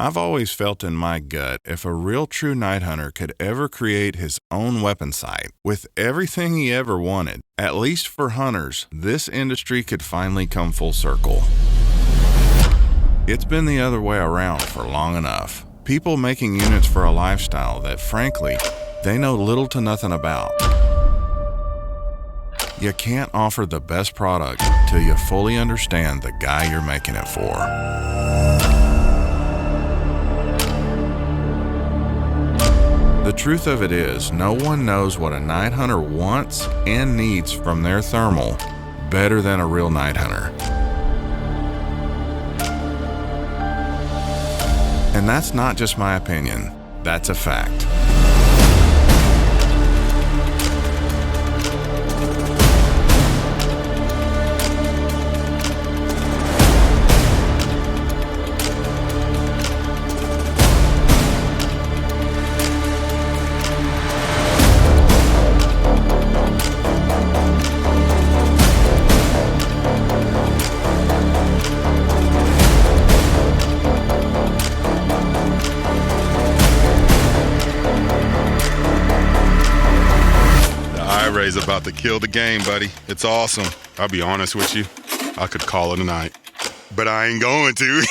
I've always felt in my gut if a real true night hunter could ever create his own weapon sight with everything he ever wanted, at least for hunters, this industry could finally come full circle. It's been the other way around for long enough. People making units for a lifestyle that, frankly, they know little to nothing about. You can't offer the best product till you fully understand the guy you're making it for. The truth of it is, no one knows what a night hunter wants and needs from their thermal better than a real night hunter. And that's not just my opinion, that's a fact. IRay's about to kill the game, buddy. It's awesome. I'll be honest with you, I could call it a night, but I ain't going to.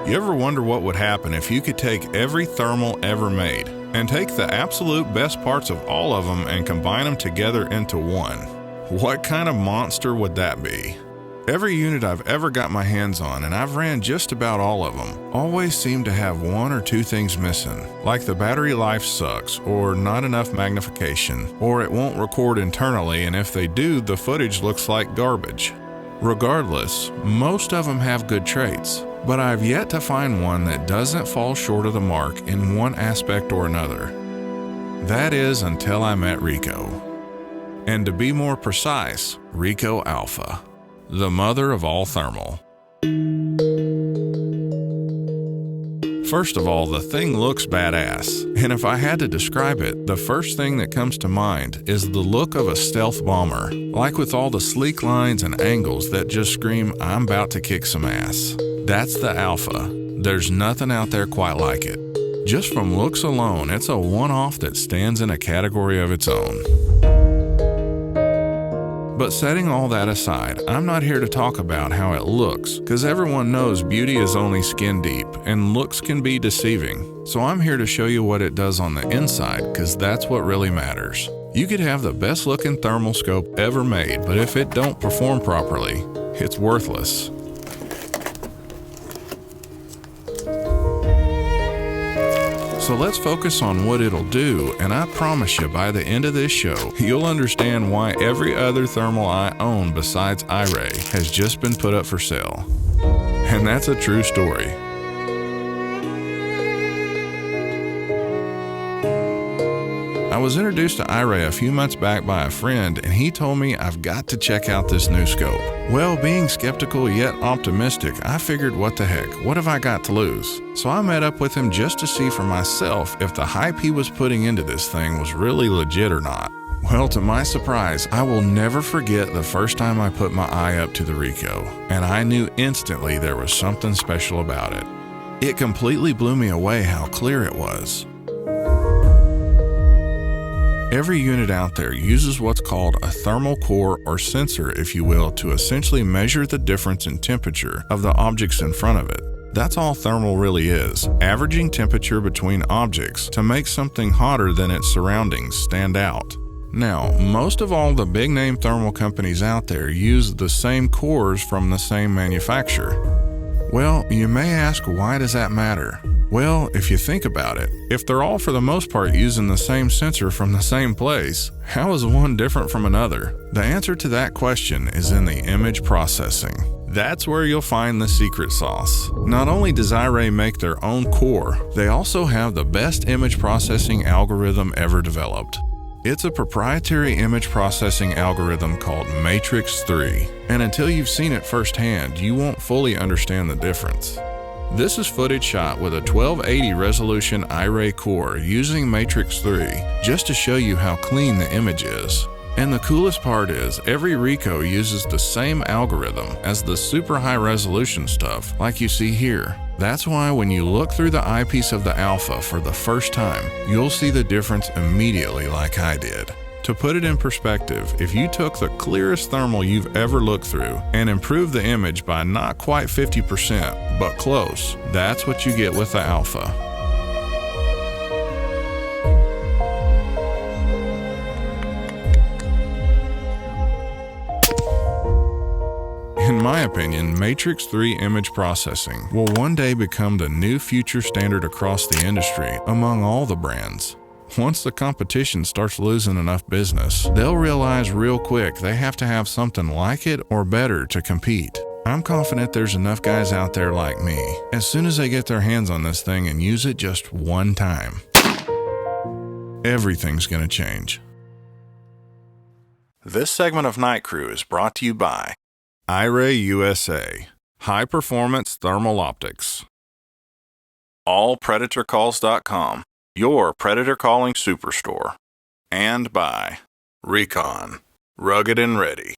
You ever wonder what would happen if you could take every thermal ever made and take the absolute best parts of all of them and combine them together into one? What kind of monster would that be? Every unit I've ever got my hands on, and I've ran just about all of them, always seem to have one or two things missing, like the battery life sucks, or not enough magnification, or it won't record internally, and if they do, the footage looks like garbage. Regardless, most of them have good traits, but I've yet to find one that doesn't fall short of the mark in one aspect or another. That is until I met RICO. And to be more precise, RICO Alpha, the mother of all thermal. First of all, the thing looks badass, and if I had to describe it, the first thing that comes to mind is the look of a stealth bomber, like with all the sleek lines and angles that just scream, I'm about to kick some ass. That's the Alpha. There's nothing out there quite like it. Just from looks alone, it's a one-off that stands in a category of its own. But setting all that aside, I'm not here to talk about how it looks, because everyone knows beauty is only skin deep, and looks can be deceiving. So I'm here to show you what it does on the inside, because that's what really matters. You could have the best looking thermal scope ever made, but if it don't perform properly, it's worthless. So let's focus on what it'll do, and I promise you by the end of this show, you'll understand why every other thermal I own besides IRay has just been put up for sale. And that's a true story. I was introduced to IRay a few months back by a friend, and he told me I've got to check out this new scope. Well, being skeptical yet optimistic, I figured what the heck, what have I got to lose? So I met up with him just to see for myself if the hype he was putting into this thing was really legit or not. Well, to my surprise, I will never forget the first time I put my eye up to the RICO, and I knew instantly there was something special about it. It completely blew me away how clear it was. Every unit out there uses what's called a thermal core or sensor, if you will, to essentially measure the difference in temperature of the objects in front of it. That's all thermal really is, averaging temperature between objects to make something hotter than its surroundings stand out. Now, most of all the big name thermal companies out there use the same cores from the same manufacturer. Well, you may ask, why does that matter? Well, if you think about it, if they're all for the most part using the same sensor from the same place, how is one different from another? The answer to that question is in the image processing. That's where you'll find the secret sauce. Not only does IRay make their own core, they also have the best image processing algorithm ever developed. It's a proprietary image processing algorithm called Matrix 3, and until you've seen it firsthand, you won't fully understand the difference. This is footage shot with a 1280 resolution IRay core using Matrix 3, just to show you how clean the image is. And the coolest part is, every RICO uses the same algorithm as the super high resolution stuff like you see here. That's why when you look through the eyepiece of the Alpha for the first time, you'll see the difference immediately like I did. To put it in perspective, if you took the clearest thermal you've ever looked through and improved the image by not quite 50%, but close, that's what you get with the Alpha. In my opinion, Matrix 3 image processing will one day become the new future standard across the industry among all the brands. Once the competition starts losing enough business, they'll realize real quick they have to have something like it or better to compete. I'm confident there's enough guys out there like me. As soon as they get their hands on this thing and use it just one time, everything's gonna change. This segment of Night Crew is brought to you by IRayUSA, High Performance Thermal Optics. AllPredatorCalls.com, your predator calling superstore. And by Recon, rugged and ready.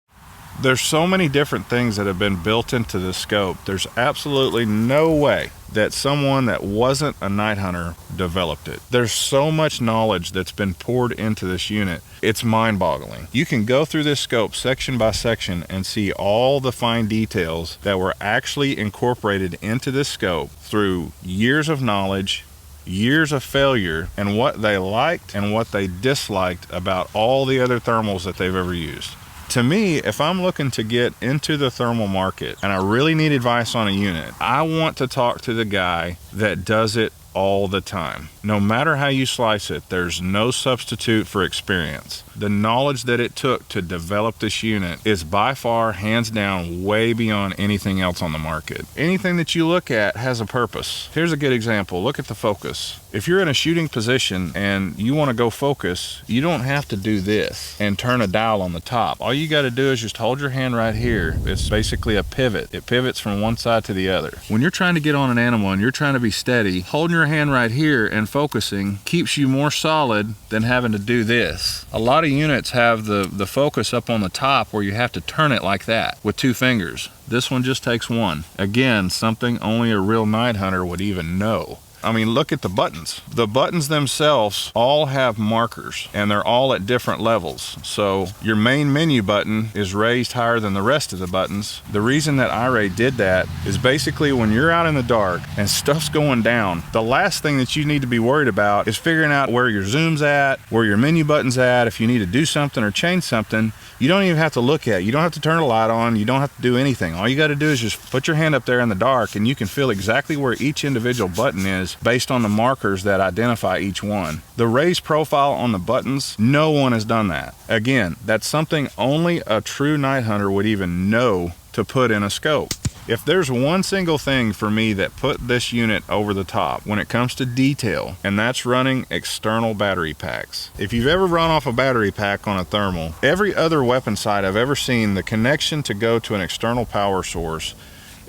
There's so many different things that have been built into the scope. There's absolutely no way that someone that wasn't a night hunter developed it. There's so much knowledge that's been poured into this unit. It's mind-boggling. You can go through this scope section by section and see all the fine details that were actually incorporated into this scope through years of knowledge, years of failure, and what they liked and what they disliked about all the other thermals that they've ever used. To me, if I'm looking to get into the thermal market and I really need advice on a unit, I want to talk to the guy that does it all the time. No matter how you slice it, there's no substitute for experience. The knowledge that it took to develop this unit is by far, hands down, way beyond anything else on the market. Anything that you look at has a purpose. Here's a good example. Look at the focus. If you're in a shooting position and you want to go focus, you don't have to do this and turn a dial on the top. All you got to do is just hold your hand right here. It's basically a pivot. It pivots from one side to the other. When you're trying to get on an animal and you're trying to be steady, holding your hand right here and focusing keeps you more solid than having to do this. A lot of units have the focus up on the top where you have to turn it like that with two fingers. This one just takes one. Again, something only a real night hunter would even know. I mean, look at the buttons. The buttons themselves all have markers and they're all at different levels. So your main menu button is raised higher than the rest of the buttons. The reason that IRay did that is basically when you're out in the dark and stuff's going down, the last thing that you need to be worried about is figuring out where your zoom's at, where your menu button's at. If you need to do something or change something, you don't even have to look at it. You don't have to turn a light on. You don't have to do anything. All you got to do is just put your hand up there in the dark and you can feel exactly where each individual button is based on the markers that identify each one. The raised profile on the buttons, no one has done that. Again, that's something only a true night hunter would even know to put in a scope. If there's one single thing for me that put this unit over the top when it comes to detail, and that's running external battery packs. If you've ever run off a battery pack on a thermal, every other weapon sight I've ever seen, the connection to go to an external power source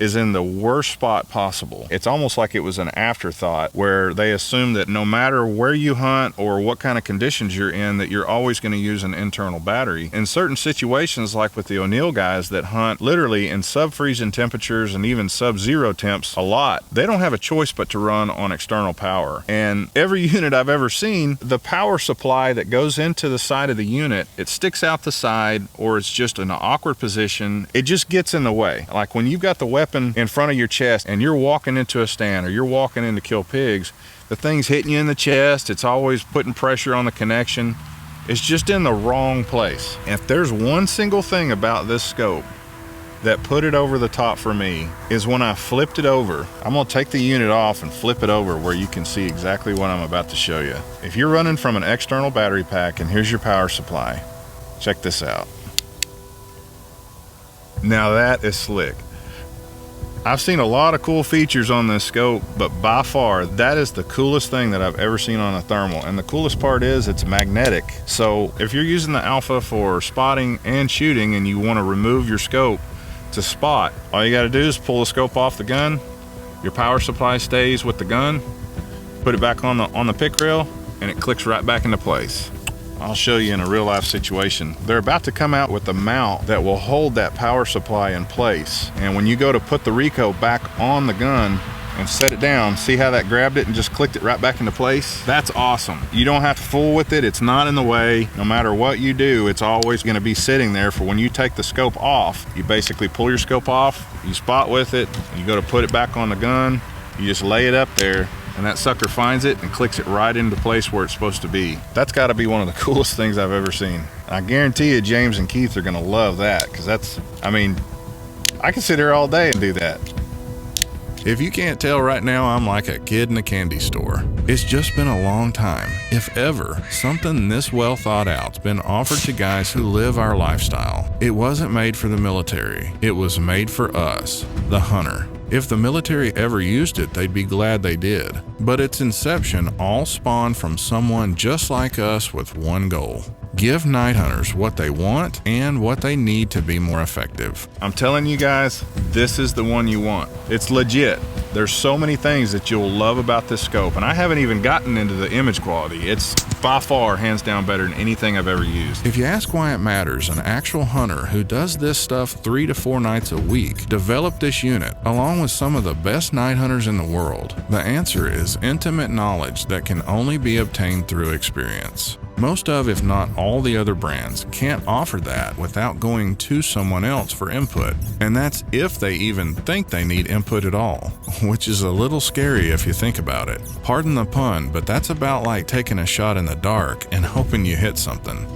is in the worst spot possible. It's almost like it was an afterthought where they assume that no matter where you hunt or what kind of conditions you're in, that you're always going to use an internal battery. In certain situations, like with the O'Neill guys that hunt literally in sub-freezing temperatures and even sub-zero temps a lot, they don't have a choice but to run on external power. And every unit I've ever seen, the power supply that goes into the side of the unit, it sticks out the side or it's just in an awkward position. It just gets in the way. Like when you've got the weapon in front of your chest and you're walking into a stand or you're walking in to kill pigs, the thing's hitting you in the chest. It's always putting pressure on the connection. It's just in the wrong place. If there's one single thing about this scope that put it over the top for me is when I flipped it over. I'm gonna take the unit off and flip it over where you can see exactly what I'm about to show you. If you're running from an external battery pack and here's your power supply, check this out. Now that is slick. I've seen a lot of cool features on this scope, but by far, that is the coolest thing that I've ever seen on a thermal. And the coolest part is it's magnetic. So if you're using the Alpha for spotting and shooting and you want to remove your scope to spot, all you got to do is pull the scope off the gun. Your power supply stays with the gun, put it back on the pick rail, and it clicks right back into place. I'll show you in a real life situation. They're about to come out with a mount that will hold that power supply in place. And when you go to put the RICO back on the gun and set it down, see how that grabbed it and just clicked it right back into place? That's awesome. You don't have to fool with it. It's not in the way. No matter what you do, it's always gonna be sitting there for when you take the scope off. You basically pull your scope off, you spot with it, you go to put it back on the gun, you just lay it up there, and that sucker finds it and clicks it right into place where it's supposed to be. That's got to be one of the coolest things I've ever seen. I guarantee you James and Keith are going to love that, because I can sit here all day and do that. If you can't tell right now, I'm like a kid in a candy store. It's just been a long time, if ever, something this well thought out's been offered to guys who live our lifestyle. It wasn't made for the military. It was made for us, the hunter. If the military ever used it, they'd be glad they did. But its inception all spawned from someone just like us with one goal: give night hunters what they want and what they need to be more effective. I'm telling you guys, this is the one you want. It's legit. There's so many things that you'll love about this scope, and I haven't even gotten into the image quality. It's by far, hands down, better than anything I've ever used. If you ask why it matters, an actual hunter who does this stuff 3 to 4 nights a week developed this unit along with some of the best night hunters in the world. The answer is intimate knowledge that can only be obtained through experience. Most of, if not all, the other brands can't offer that without going to someone else for input. And that's if they even think they need input at all, which is a little scary if you think about it. Pardon the pun, but that's about like taking a shot in the dark and hoping you hit something.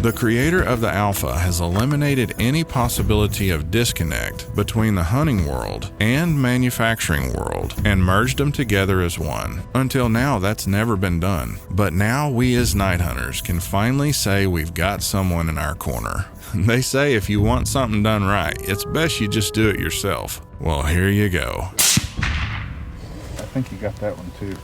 The creator of the Alpha has eliminated any possibility of disconnect between the hunting world and manufacturing world and merged them together as one. Until now, that's never been done. But now we as night hunters can finally say we've got someone in our corner. They say if you want something done right, it's best you just do it yourself. Well, here you go. I think you got that one too.